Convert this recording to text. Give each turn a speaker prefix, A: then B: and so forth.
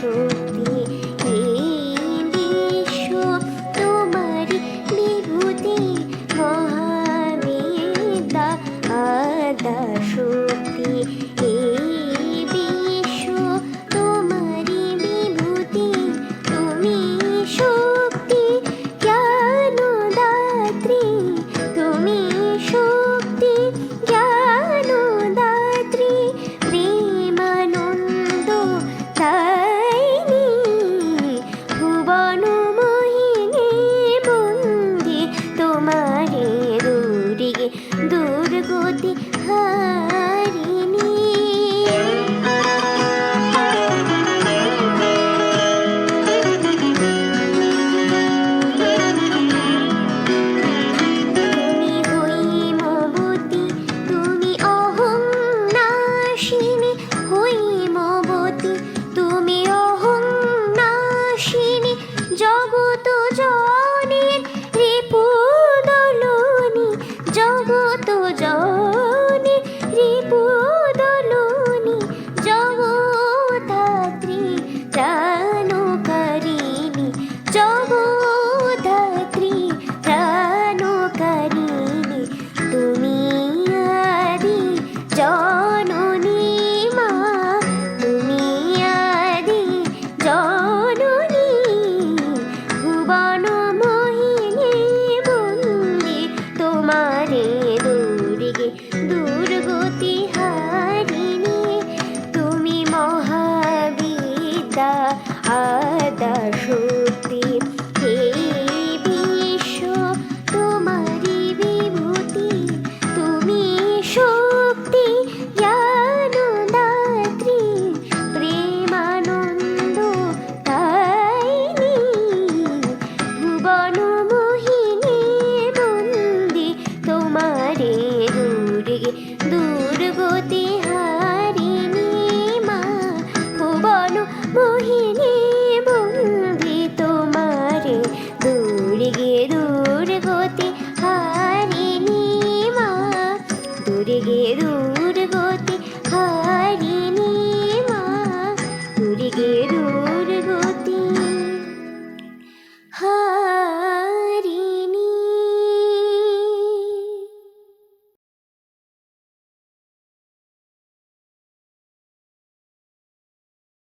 A: শক্তি এই বিশ্ব তোমারি বিভূতি মহাবিদ্যা আদ্যা শক্তি এই বিশ্ব তোমারি বিভূতি তুমি শক্তি জ্ঞানদাত্রী তুমি শক্তি জ্ঞানদাত্রী প্রেমানন্দ তাইনি ভুবন মোহিনী বন্দে তোমারে দুর্গে দুর্গতি হারিণী তুমি হৈমবতী তুমি অহং নাশিনী হৈমবতী তুমি অহং নাশিনী জগত জনের রিপুদলনি জগত জনের রিপুদলনি জগদ্ধাত্রী প্রাণকারিণী জগদ্ধাত্রী প্রাণকারিণী তুমি আদি জননী মা তুমি আদি জননী ভুবন মোহিনী বন্দে তোমারে দুর্গে দুর্গতি হারিণী তুমি মহাবিদ্যা